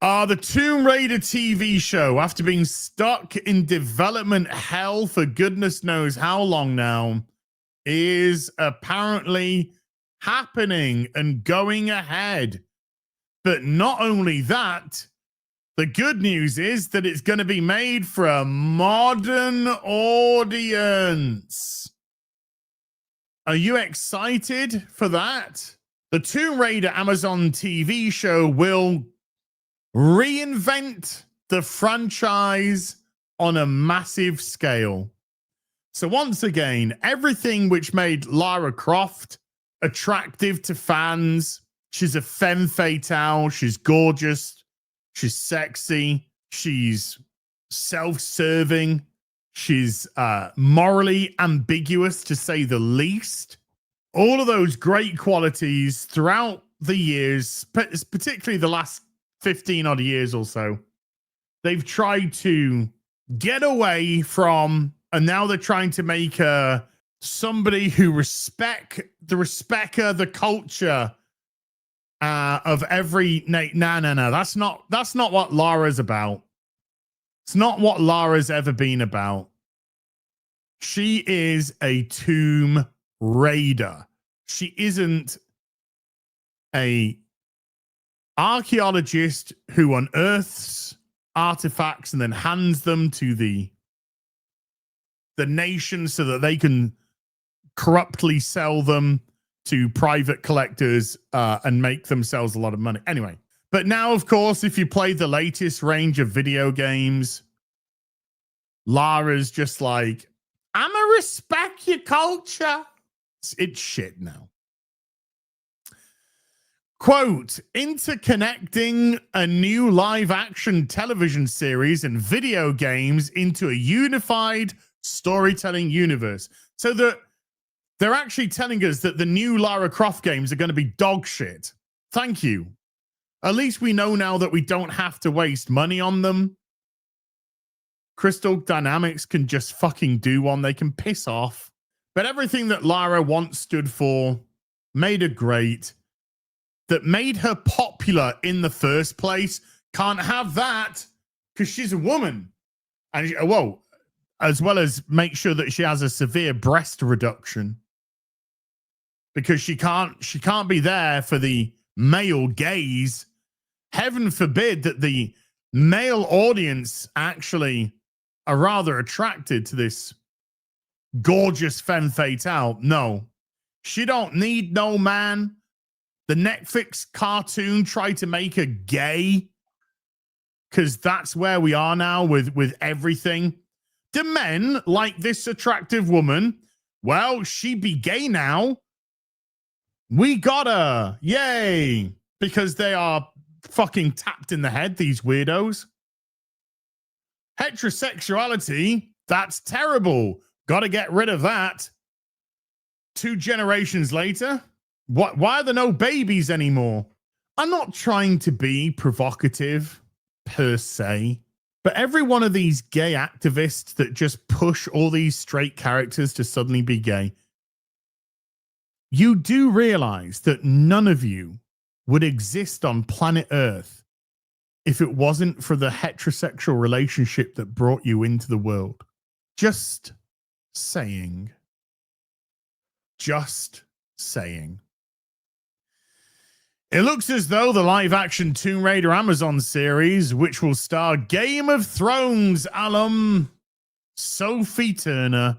The Tomb Raider TV show, after being stuck in development hell for goodness knows how long now, is apparently happening and going ahead. But not only that, the good news is that it's going to be made for a modern audience. Are you excited for that? The Tomb Raider Amazon TV show will reinvent the franchise on a massive scale. So once again, everything which made Lara Croft attractive to fans, she's a femme fatale, she's gorgeous, she's sexy, she's self-serving, she's morally ambiguous to say the least. All of those great qualities throughout the years, particularly the last 15 odd years or so, they've tried to get away from, and now they're trying to make her somebody who respect the culture of every no. That's not what Lara's about. It's not what Lara's ever been about. She is a Tomb Raider. She isn't a archaeologist who unearths artifacts and then hands them to the nation so that they can corruptly sell them to private collectors and make themselves a lot of money. Anyway, but now, of course, if you play the latest range of video games, Lara's just like, I'ma respect your culture. It's shit now. Quote, interconnecting a new live-action television series and video games into a unified storytelling universe. So they're actually telling us that the new Lara Croft games are going to be dog shit. Thank you. At least we know now that we don't have to waste money on them. Crystal Dynamics can just fucking do one. They can piss off. But everything that Lara once stood for made her great, that made her popular in the first place, can't have that because she's a woman. And as well as make sure that she has a severe breast reduction, because she can't be there for the male gaze. Heaven forbid that the male audience actually are rather attracted to this gorgeous femme fatale. No, she don't need no man. The Netflix cartoon tried to make her gay because that's where we are now with everything. Do men like this attractive woman? Well, she be gay now. We got her. Yay. Because they are fucking tapped in the head, these weirdos. Heterosexuality, that's terrible. Got to get rid of that. 2 generations later, why are there no babies anymore? I'm not trying to be provocative per se, but every one of these gay activists that just push all these straight characters to suddenly be gay, you do realize that none of you would exist on planet Earth if it wasn't for the heterosexual relationship that brought you into the world. Just saying. Just saying. It looks as though the live-action Tomb Raider Amazon series, which will star Game of Thrones alum Sophie Turner,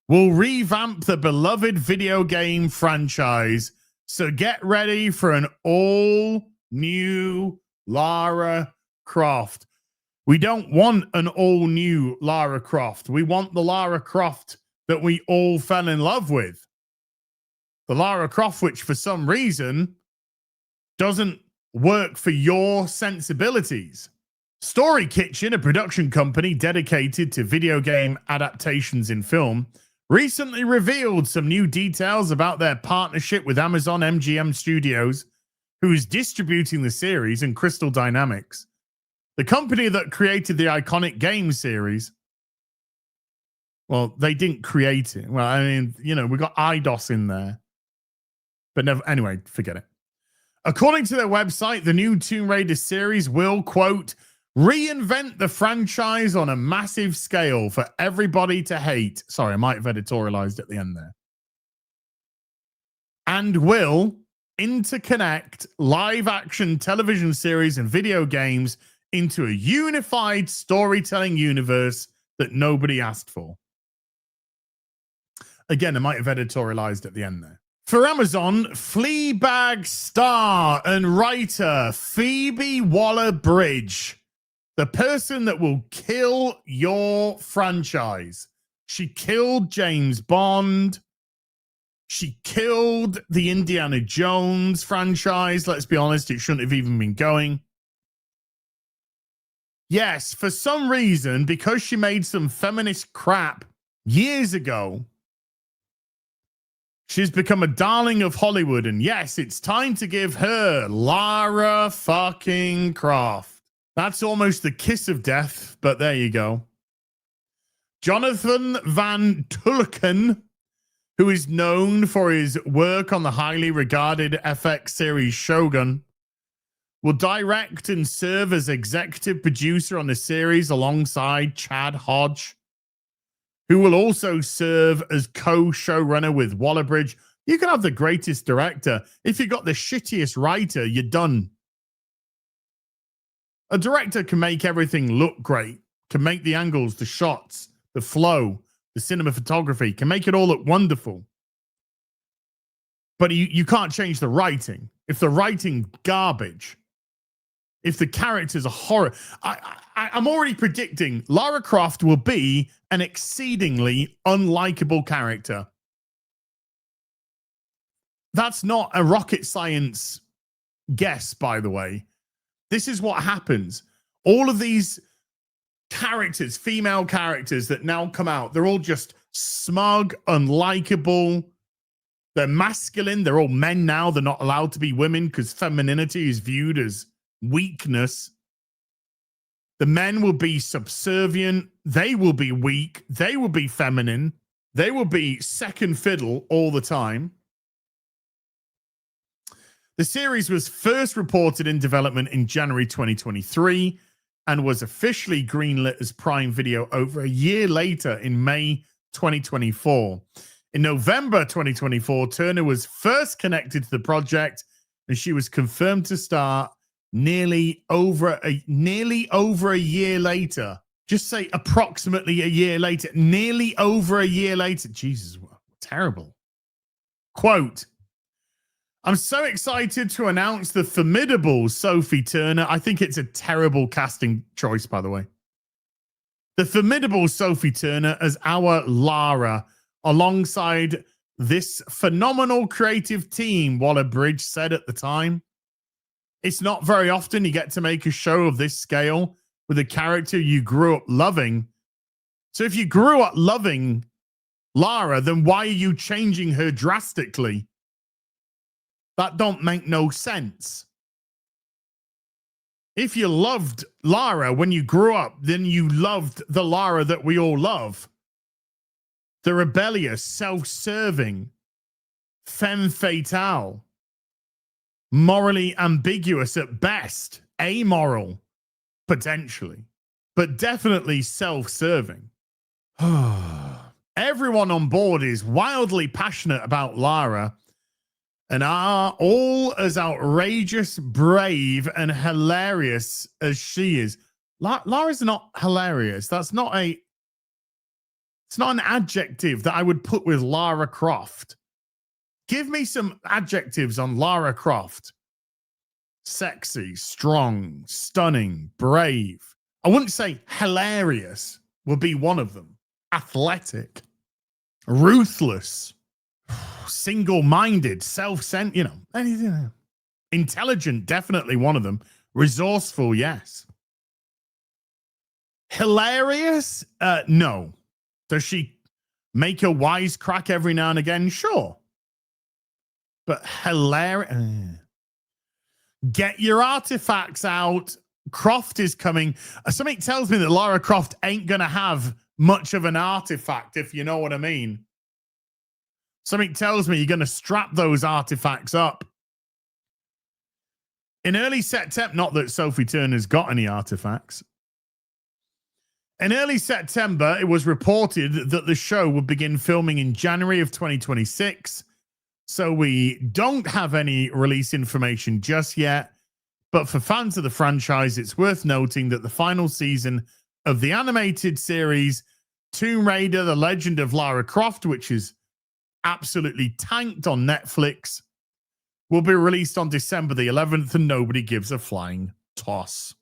will revamp the beloved video game franchise. So get ready for an all-new Lara Croft. We don't want an all-new Lara Croft. We want the Lara Croft that we all fell in love with. The Lara Croft which, for some reason, doesn't work for your sensibilities. Story Kitchen, a production company dedicated to video game adaptations in film, recently revealed some new details about their partnership with Amazon MGM Studios, who is distributing the series, and Crystal Dynamics, the company that created the iconic game series. Well, they didn't create it. Well, I mean, we got IDOS in there. But never, anyway, forget it. According to their website, the new Tomb Raider series will, quote, reinvent the franchise on a massive scale for everybody to hate. Sorry, I might have editorialized at the end there. And will interconnect live action television series and video games into a unified storytelling universe that nobody asked for. Again, I might have editorialized at the end there. For Amazon, Fleabag star and writer Phoebe Waller Bridge, the person that will kill your franchise. She killed James Bond. She killed the Indiana Jones franchise. Let's be honest, it shouldn't have even been going. Yes, for some reason, because she made some feminist crap years ago, she's become a darling of Hollywood. And yes, it's time to give her Lara fucking Croft. That's almost the kiss of death, but there you go. Jonathan Van Tulken, who is known for his work on the highly regarded FX series Shogun, will direct and serve as executive producer on the series alongside Chad Hodge, who will also serve as co-showrunner with Waller Bridge. You can have the greatest director. If you got the shittiest writer, you're done. A director can make everything look great, can make the angles, the shots, the flow, the cinematography, can make it all look wonderful. But you can't change the writing. If the writing garbage, if the characters are horror, I'm already predicting Lara Croft will be an exceedingly unlikable character. That's not a rocket science guess, by the way. This is what happens. All of these characters, female characters that now come out, they're all just smug, unlikable. They're masculine. They're all men now. They're not allowed to be women because femininity is viewed as weakness. The men will be subservient. They will be weak. They will be feminine. They will be second fiddle all the time. The series was first reported in development in January 2023 and was officially greenlit as Prime Video over a year later in May 2024. In November 2024, Turner was first connected to the project, and she was confirmed to start nearly over a year later. Just say approximately a year later. Nearly over a year later. Jesus, terrible. Quote, I'm so excited to announce the formidable Sophie Turner. I think it's a terrible casting choice, by the way. The formidable Sophie Turner as our Lara, alongside this phenomenal creative team, Waller Bridge said at the time. It's not very often you get to make a show of this scale with a character you grew up loving. So if you grew up loving Lara, then why are you changing her drastically? That don't make no sense. If you loved Lara when you grew up, then you loved the Lara that we all love. The rebellious, self-serving, femme fatale, morally ambiguous at best, amoral, potentially, but definitely self-serving. Everyone on board is wildly passionate about Lara and are all as outrageous, brave, and hilarious as she is. Lara's not hilarious. It's not an adjective that I would put with Lara Croft. Give me some adjectives on Lara Croft. Sexy, strong, stunning, brave. I wouldn't say hilarious would be one of them. Athletic, ruthless, single-minded, self-centered, anything. Intelligent, definitely one of them. Resourceful, yes. Hilarious? No. Does she make a wisecrack every now and again? Sure. But hilarious. Get your artifacts out. Croft is coming. Something tells me that Lara Croft ain't going to have much of an artifact, if you know what I mean. Something tells me you're going to strap those artifacts up. In early September, not that Sophie Turner's got any artifacts. In early September, it was reported that the show would begin filming in January of 2026. So we don't have any release information just yet. But for fans of the franchise, it's worth noting that the final season of the animated series, Tomb Raider, The Legend of Lara Croft, which is absolutely tanked on Netflix, will be released on December the 11th, and nobody gives a flying toss.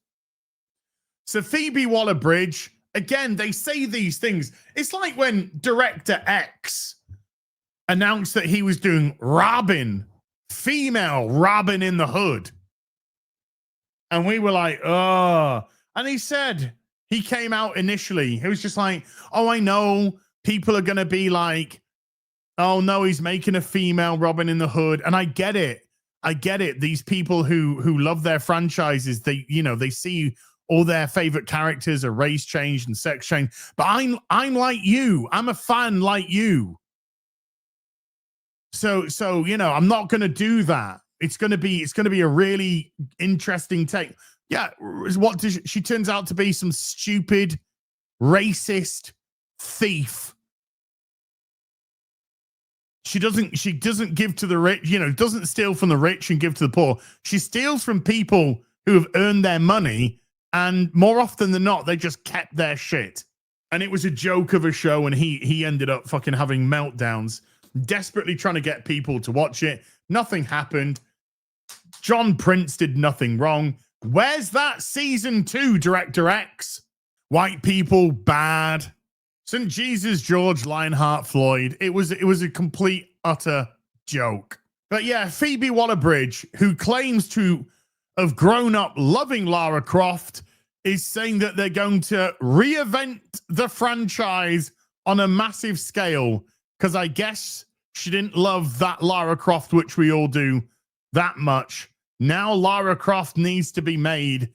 So Phoebe Waller Bridge, again, they say these things. It's like when Director X announced that he was doing Robin, female Robin in the Hood. And we were like, oh. And he said, he came out initially. He was just like, oh, I know people are going to be like, oh, no, he's making a female Robin in the Hood. And I get it. I get it. These people who love their franchises, they see all their favorite characters are race changed and sex changed. But I'm like you. I'm a fan like you. So I'm not going to do that. It's going to be a really interesting take. Yeah, what does she turns out to be? Some stupid, racist thief. She doesn't give to the rich, doesn't steal from the rich and give to the poor. She steals from people who have earned their money, and more often than not, they just kept their shit. And it was a joke of a show, and he ended up fucking having meltdowns, desperately trying to get people to watch it. Nothing happened. John Prince did nothing wrong. Where's that season 2, Director X? White people, bad. St. Jesus, George, Lionheart, Floyd. It was a complete, utter joke. But yeah, Phoebe Waller Bridge, who claims to have grown up loving Lara Croft, is saying that they're going to reinvent the franchise on a massive scale, because I guess she didn't love that Lara Croft, which we all do, that much. Now Lara Croft needs to be made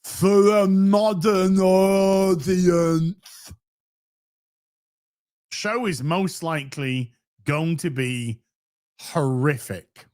for a modern audience. Show is most likely going to be horrific.